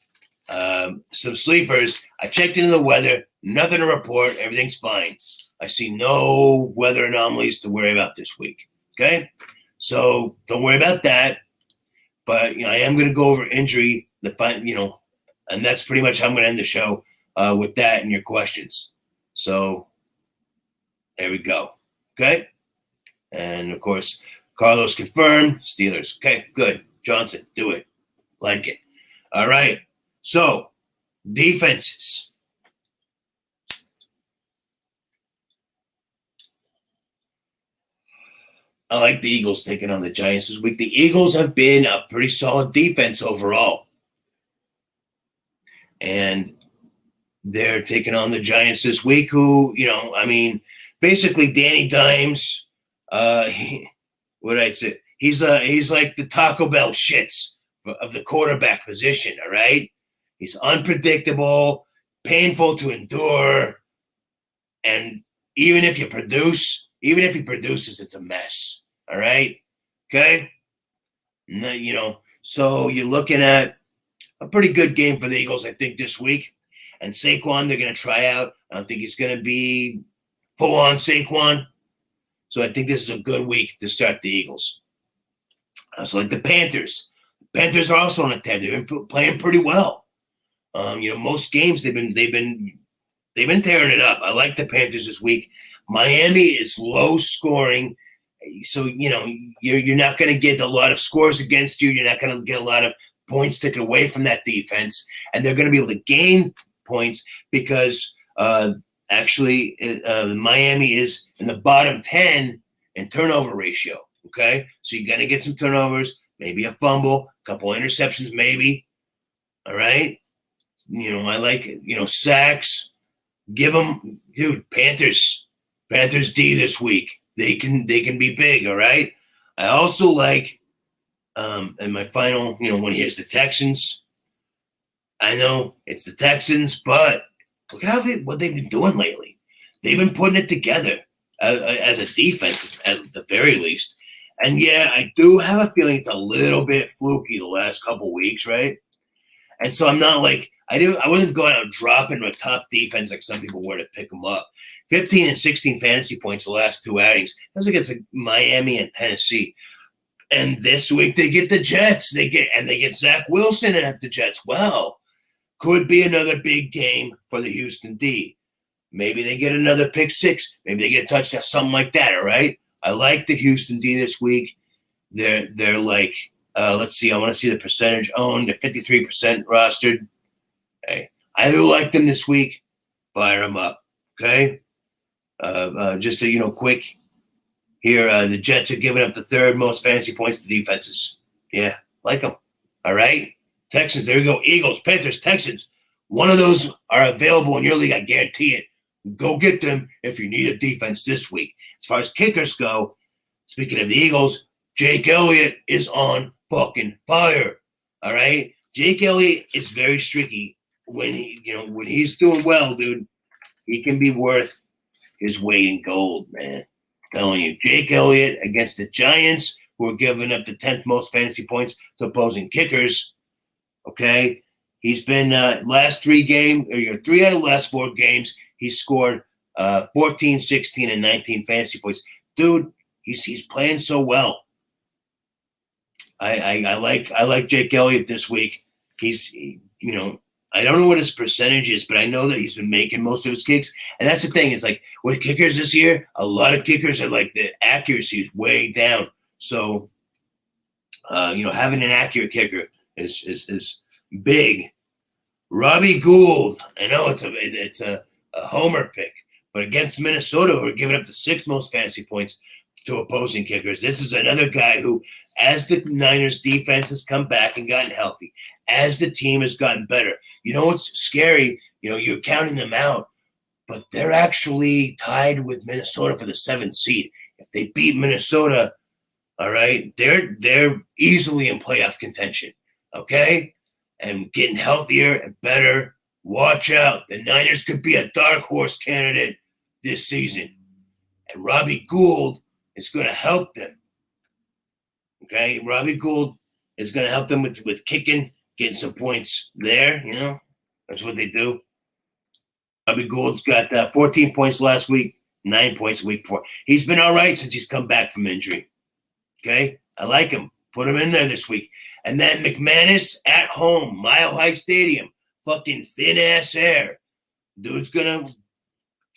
Speaker 1: some sleepers. I checked into the weather. Nothing to report. Everything's fine. I see no weather anomalies to worry about this week, okay? So don't worry about that. But I am going to go over injury, and that's pretty much how I'm going to end the show. with that and your questions. So there we go. Okay. And of course, Carlos confirmed. Steelers. Okay, good. Johnson, do it. Like it. All right. So defenses. I like the Eagles taking on the Giants this week. The Eagles have been a pretty solid defense overall. And they're taking on the Giants this week, who, basically Danny Dimes, what did I say? He's like the Taco Bell shits of the quarterback position, all right? He's unpredictable, painful to endure, and even if he produces, it's a mess, all right? Okay? So you're looking at a pretty good game for the Eagles, I think, this week. And Saquon, they're going to try out. I don't think it's going to be full-on Saquon. So I think this is a good week to start the Eagles. I also like the Panthers. The Panthers are also on a 10. They've been playing pretty well. Most games they've been tearing it up. I like the Panthers this week. Miami is low scoring, so you're not going to get a lot of scores against you. You're not going to get a lot of points taken away from that defense, and they're going to be able to gain points because Miami is in the bottom 10 in turnover ratio. Okay, so you're going to get some turnovers, maybe a fumble, a couple interceptions, maybe. All right, I like sacks. Give them, dude. Panthers D this week. They can be big. All right. I also like, and my final one here is the Texans. I know it's the Texans, but look at what they've been doing lately. They've been putting it together as a defense at the very least. And yeah, I do have a feeling it's a little bit fluky the last couple weeks, right? And so I'm not like I wasn't going out dropping a top defense like some people were to pick them up. 15 and 16 fantasy points the last two outings. That was against Miami and Tennessee. And this week they get the Jets. They get Zach Wilson at the Jets. Well, could be another big game for the Houston D. Maybe they get another pick six. Maybe they get a touchdown, something like that. All right. I like the Houston D this week. They're like, let's see. I want to see the percentage owned. They're 53% rostered. Okay. I do like them this week. Fire them up. Okay. Just a quick here. The Jets are giving up the third most fantasy points to defenses. Yeah, like them. All right. Texans. There we go. Eagles, Panthers, Texans. One of those are available in your league. I guarantee it. Go get them if you need a defense this week. As far as kickers go, speaking of the Eagles, Jake Elliott is on fucking fire. All right. Jake Elliott is very streaky. When he's doing well, dude, he can be worth his weight in gold, man. I'm telling you, Jake Elliott against the Giants, who are giving up the 10th most fantasy points to opposing kickers. Okay, he's been last 3 games, or 3 out of the last 4 games, he scored 14, 16, and 19 fantasy points. Dude, he's playing so well. I like Jake Elliott this week. I don't know what his percentage is, but I know that he's been making most of his kicks. And that's the thing. It's like with kickers this year, a lot of kickers are like the accuracy is way down. So, having an accurate kicker is big. Robbie Gould, I know it's a homer pick, but against Minnesota, who are giving up the 6th most fantasy points to opposing kickers, this is another guy who, as the Niners defense has come back and gotten healthy, as the team has gotten better, what's scary, you're counting them out, but they're actually tied with Minnesota for the 7th seed. If they beat Minnesota, all right, they're easily in playoff contention, okay? And getting healthier and better. Watch out. The Niners could be a dark horse candidate this season. And Robbie Gould is going to help them. Okay? Robbie Gould is going to help them with kicking, getting some points there, That's what they do. Robbie Gould's got 14 points last week, 9 points the week before. He's been all right since he's come back from injury. Okay? I like him. Put him in there this week. And then McManus at home, Mile High Stadium, fucking thin-ass air. Dude's gonna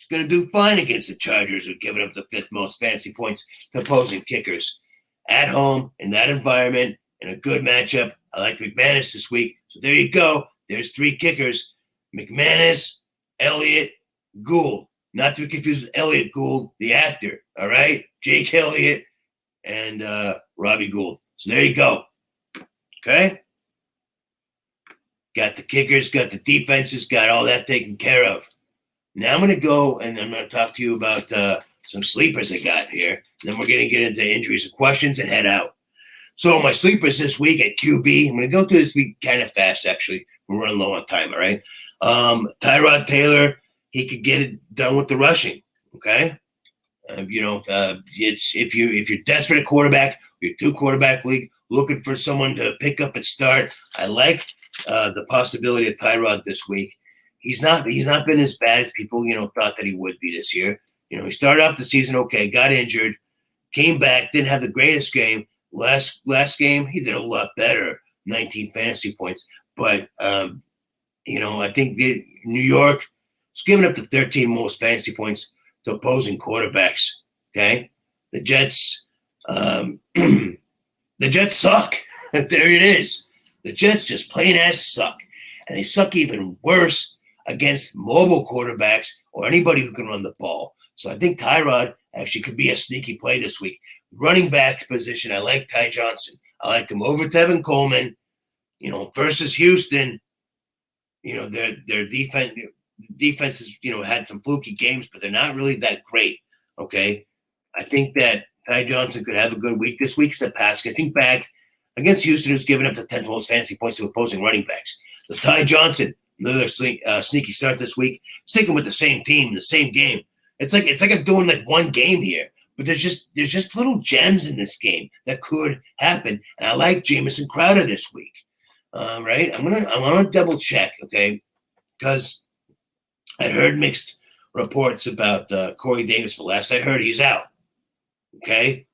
Speaker 1: do fine against the Chargers, who've given up the 5th most fantasy points to opposing kickers. At home, in that environment, in a good matchup, I like McManus this week. So there you go. There's 3 kickers. McManus, Elliott, Gould. Not to be confused with Elliott Gould, the actor, all right? Jake Elliott and Robbie Gould. So there you go. Okay? Got the kickers, got the defenses, got all that taken care of. Now I'm going to go and I'm going to talk to you about some sleepers I got here. And then we're going to get into injuries and questions and head out. So my sleepers this week at QB, I'm going to go through this week kind of fast, actually. We're running low on time, all right? Tyrod Taylor, he could get it done with the rushing, okay? It's if you're desperate at quarterback, you're 2-quarterback league, looking for someone to pick up and start, I like the possibility of Tyrod this week. He's not been as bad as people, thought that he would be this year. He started off the season okay, got injured, came back, didn't have the greatest game. Last game, he did a lot better, 19 fantasy points. But, I think New York is giving up the 13 most fantasy points to opposing quarterbacks, okay? The Jets, the Jets suck. There it is. The Jets just plain ass suck. And they suck even worse against mobile quarterbacks or anybody who can run the ball. So I think Tyrod actually could be a sneaky play this week. Running back position, I like Ty Johnson. I like him over Tevin Coleman. Versus Houston, their defenses, had some fluky games, but they're not really that great. Okay. I think that Ty Johnson could have a good week this week as a pass. I think back against Houston, who's given up the 10th most fantasy points to opposing running backs. So Ty Johnson, another sneaky start this week. Sticking with the same team, the same game. It's like I'm doing like one game here, but there's just little gems in this game that could happen. And I like Jamison Crowder this week. Right? I'm gonna double check, okay? Because I heard mixed reports about Corey Davis, but last I heard he's out. Okay?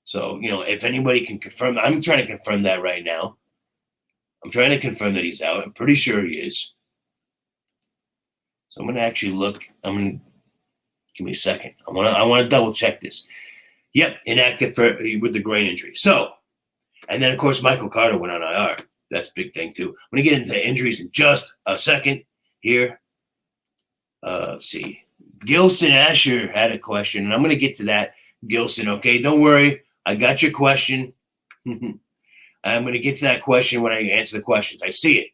Speaker 1: So, if anybody can confirm, I'm trying to confirm that right now. I'm trying to confirm that he's out. I'm pretty sure he is. So I'm gonna actually look. Give me a second. I want to double check this. Yep, inactive with the groin injury. So, and then of course Michael Carter went on IR. That's a big thing too. I'm gonna get into injuries in just a second here. Let's see. Gilson Asher had a question, and I'm gonna get to that. Gilson, okay? Don't worry. I got your question. I'm gonna get to that question when I answer the questions. I see it.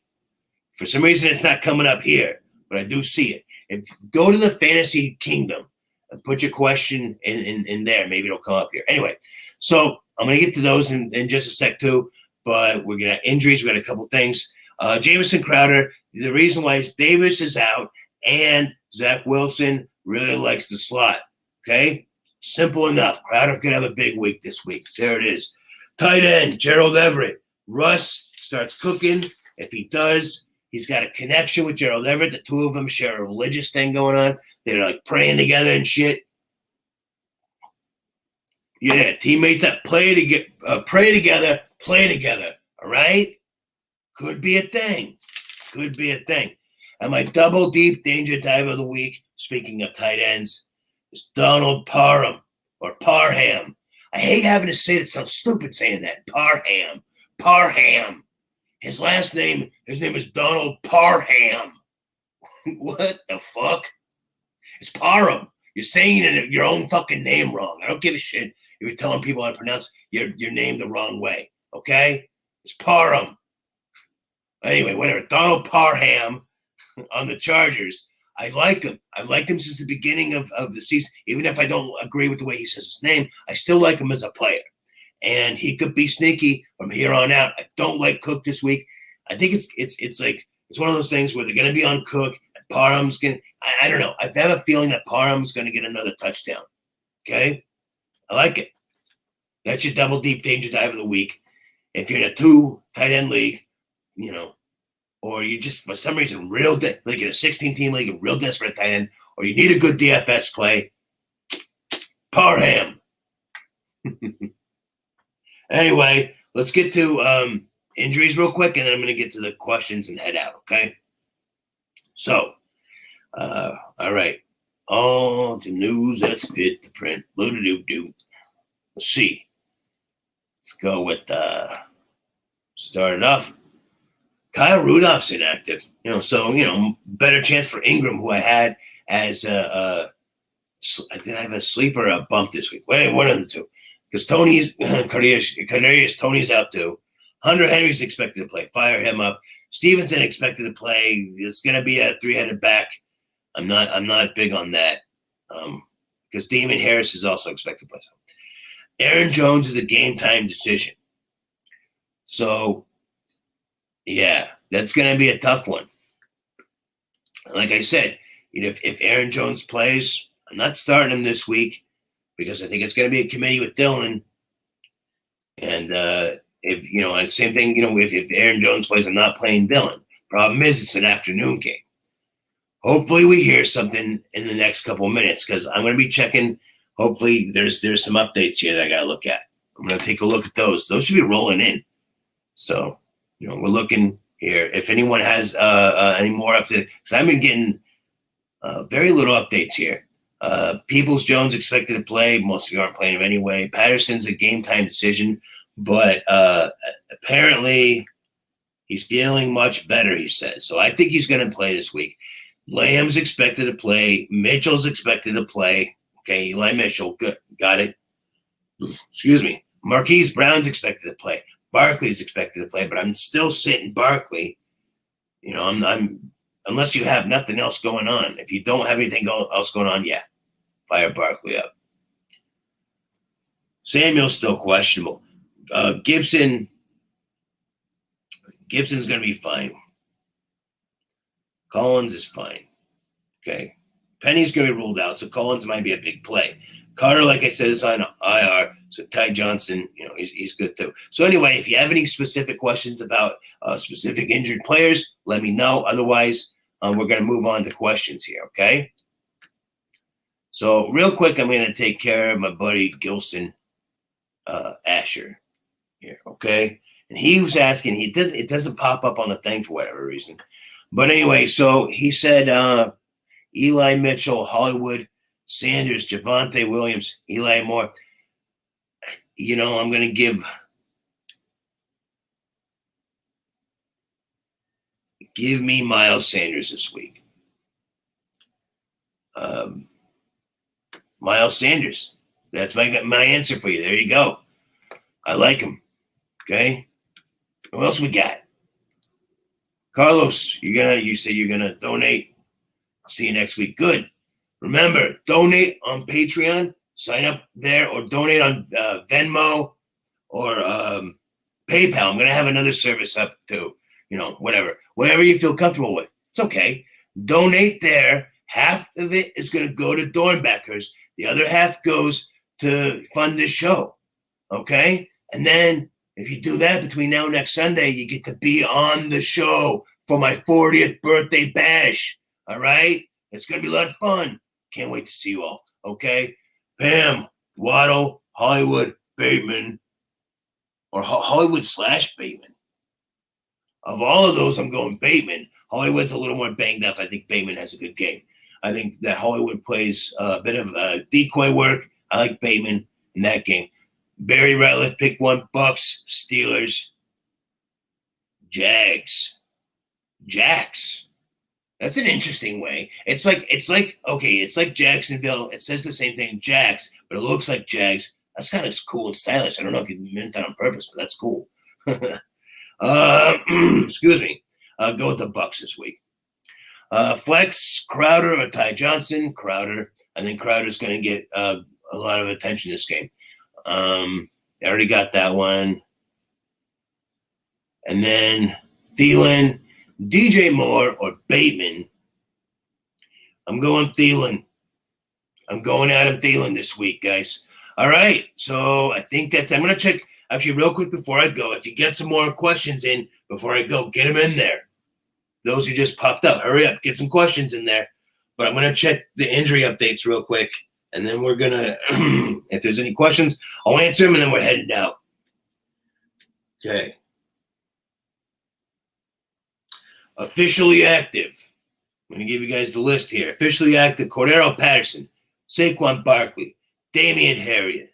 Speaker 1: For some reason, it's not coming up here, but I do see it. If you go to the Fantasy Kingdom and put your question in there, maybe it'll come up here. Anyway, so I'm going to get to those in just a sec too, but we're going to have injuries. We got a couple things. Jamison Crowder, the reason why is Davis is out and Zach Wilson really likes the slot. Okay? Simple enough. Crowder could have a big week this week. There it is. Tight end, Gerald Everett. Russ starts cooking. If he does, he's got a connection with Gerald Everett. The two of them share a religious thing going on. They're like praying together and shit. Yeah, teammates that pray together, play together. All right? Could be a thing. Could be a thing. And my double deep danger dive of the week, speaking of tight ends, is Donald Parham or Parham. I hate having to say it. It sounds stupid saying that. Parham. Parham. His name is Donald Parham. What the fuck? It's Parham. You're saying your own fucking name wrong. I don't give a shit if you're telling people how to pronounce your name the wrong way. Okay? It's Parham. Anyway, whatever. Donald Parham on the Chargers. I like him. I've liked him since the beginning of the season. Even if I don't agree with the way he says his name, I still like him as a player. And he could be sneaky from here on out. I don't like Cook this week. I think it's one of those things where they're going to be on Cook. And Parham's going to – I don't know. I have a feeling that Parham's going to get another touchdown. Okay? I like it. That's your double deep danger dive of the week. If you're in a 2 tight end league, or you just, for some reason, like in a 16-team league, real desperate tight end, or you need a good DFS play, Parham. Anyway, let's get to injuries real quick, and then I'm going to get to the questions and head out, okay? So, All right. All the news that's fit to print. Doo-doo-doo-doo. Let's see. Let's go with start it off. Kyle Rudolph's inactive. So better chance for Ingram, who I had as I have a sleeper or a bump this week. Wait, one of the two. Because Tony's Kadarius Tony's out too. Hunter Henry's expected to play. Fire him up. Stevenson expected to play. It's going to be a three-headed back. I'm not big on that. Because Damon Harris is also expected to play. Aaron Jones is a game time decision. So, yeah, that's going to be a tough one. Like I said, if Aaron Jones plays, I'm not starting him this week because I think it's going to be a committee with Dylan. And and same thing, if Aaron Jones plays, I'm not playing Dylan. Problem is, it's an afternoon game. Hopefully, we hear something in the next couple of minutes because I'm going to be checking. Hopefully, there's some updates here that I got to look at. I'm going to take a look at those. Those should be rolling in. So, we're looking here. If anyone has any more updates, because I've been getting very little updates here. Peoples-Jones expected to play. Most of you aren't playing him anyway. Patterson's a game-time decision, but apparently he's feeling much better, he says. So I think he's going to play this week. Lamb's expected to play. Mitchell's expected to play. Okay, Eli Mitchell, good, got it. Excuse me. Marquise Brown's expected to play. Barkley's expected to play, but I'm still sitting Barkley. I'm unless you have nothing else going on. If you don't have anything else going on, yeah, fire Barkley up. Samuel's still questionable. Gibson's going to be fine. Collins is fine. Okay. Penny's going to be ruled out, so Collins might be a big play. Carter, like I said, is on IR. So Ty Johnson, he's good too. So anyway, if you have any specific questions about specific injured players, let me know. Otherwise, we're going to move on to questions here, okay? So real quick, I'm going to take care of my buddy Gilson Asher here, okay? And he was asking, it doesn't pop up on the thing for whatever reason. But anyway, so he said Eli Mitchell, Hollywood, Sanders, Javonte Williams, Eli Moore. I'm going to give me Miles Sanders this week. Miles Sanders. That's my answer for you. There you go. I like him. Okay. What else we got? Carlos, you said you're gonna donate. See you next week. Good. Remember, donate on Patreon. Sign up there or donate on Venmo or PayPal. I'm going to have another service up too. Whatever you feel comfortable with. It's okay. Donate there. Half of it is going to go to Dornbeckers. The other half goes to fund this show. Okay? And then if you do that between now and next Sunday, you get to be on the show for my 40th birthday bash. All right? It's going to be a lot of fun. Can't wait to see you all. Okay? Pam, Waddle, Hollywood, Bateman, or Hollywood / Bateman. Of all of those, I'm going Bateman. Hollywood's a little more banged up. I think Bateman has a good game. I think that Hollywood plays a bit of decoy work. I like Bateman in that game. Barry Ratliff, pick one. Bucks, Steelers, Jags. That's an interesting way. It's like Jacksonville. It says the same thing, Jags, but it looks like Jags. That's kind of cool and stylish. I don't know if you meant that on purpose, but that's cool. Excuse me. Go with the Bucks this week. Flex, Crowder or Ty Johnson. Crowder. I think Crowder's going to get a lot of attention this game. I already got that one. And then Thielen, DJ Moore or Bateman. I'm going Thielen. I'm going Adam Thielen this week, guys. All right. So I think I'm going to check actually real quick before I go. If you get some more questions in before I go, get them in there. Those who just popped up, hurry up, get some questions in there. But I'm going to check the injury updates real quick. And then we're going to, if there's any questions, I'll answer them and then we're heading out. Okay. Officially active. I'm going to give you guys the list here. Officially active: Cordero Patterson, Saquon Barkley, Damian Harris,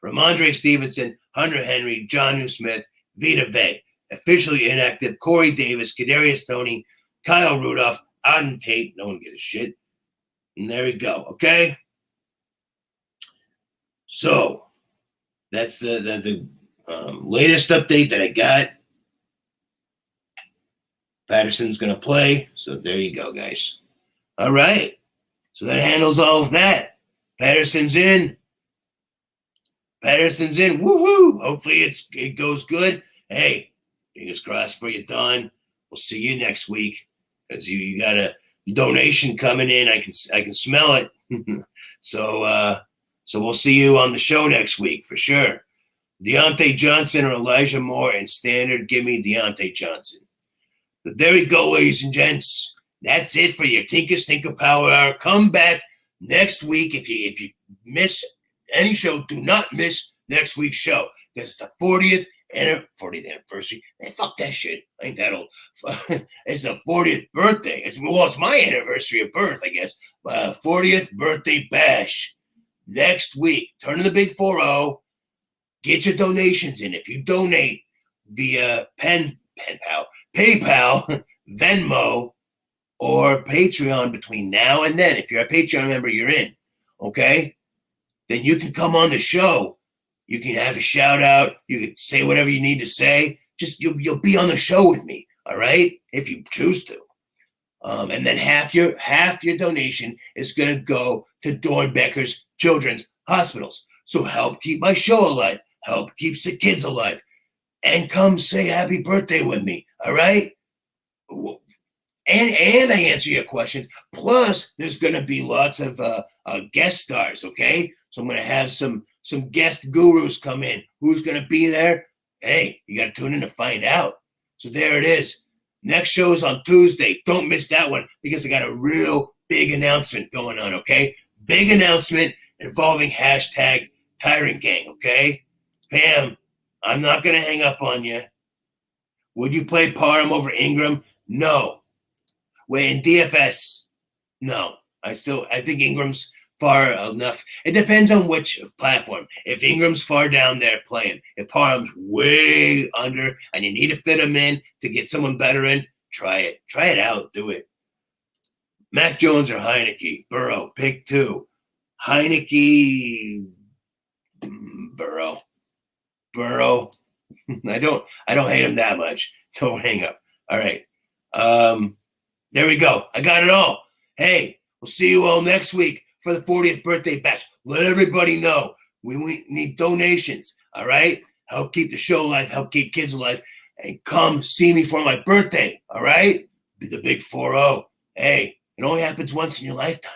Speaker 1: Ramondre Stevenson, Hunter Henry, Jonnu Smith, Vita Vey. Officially inactive: Corey Davis, Kadarius Toney, Kyle Rudolph, Auden Tate. No one gives a shit. And there we go. Okay. So that's the latest update that I got. Patterson's going to play. So there you go, guys. All right. So that handles all of that. Patterson's in. Woohoo. Hopefully it goes good. Hey, fingers crossed for you, Don. We'll see you next week. Because you got a donation coming in. I can smell it. So we'll see you on the show next week for sure. Deontay Johnson or Elijah Moore in standard. Give me Deontay Johnson. But there we go, ladies and gents. That's it for your Tinker Power Hour. Come back next week. If you miss any show, do not miss next week's show because it's the 40th anniversary. Man, fuck that shit. I ain't that old. It's the 40th birthday. It's my anniversary of birth, I guess. 40th birthday bash next week. Turn to the big 40. Get your donations in. If you donate via PayPal, Venmo, or Patreon between now and then, if you're a Patreon member, you're in, okay? Then you can come on the show. You can have a shout out. You can say whatever you need to say. Just you'll be on the show with me, all right? If you choose to. And then half your donation is gonna go to Dornbecker's Children's Hospitals. So help keep my show alive. Help keeps the kids alive. And come say happy birthday with me, all right? And I answer your questions. Plus, there's going to be lots of guest stars, okay? So I'm going to have some guest gurus come in. Who's going to be there? Hey, you got to tune in to find out. So there it is. Next show is on Tuesday. Don't miss that one because I got a real big announcement going on, okay? Big announcement involving hashtag Tyrant Gang, okay? Pam, I'm not going to hang up on you. Would you play Parham over Ingram? No. Wait, in DFS, no. I think Ingram's far enough. It depends on which platform. If Ingram's far down there, play him. If Parham's way under and you need to fit him in to get someone better in, try it. Try it out. Do it. Mac Jones or Heineke? Burrow. Pick two. Heineke. Burrow. I don't hate him that much. Don't hang up. All right. There we go. I got it all. Hey, we'll see you all next week for the 40th birthday bash. Let everybody know we need donations. All right. Help keep the show alive. Help keep kids alive. And come see me for my birthday. All right. Be the big 40. Hey, it only happens once in your lifetime.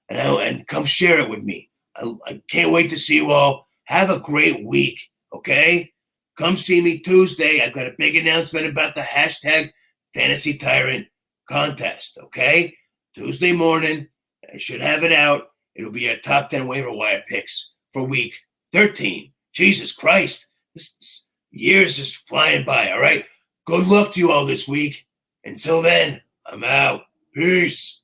Speaker 1: And come share it with me. I can't wait to see you all. Have a great week. Okay. Come see me Tuesday. I've got a big announcement about the hashtag Fantasy Tyrant contest, okay? Tuesday morning. I should have it out. It'll be our top 10 waiver wire picks for week 13. Jesus Christ. This year's just flying by, all right? Good luck to you all this week. Until then, I'm out. Peace.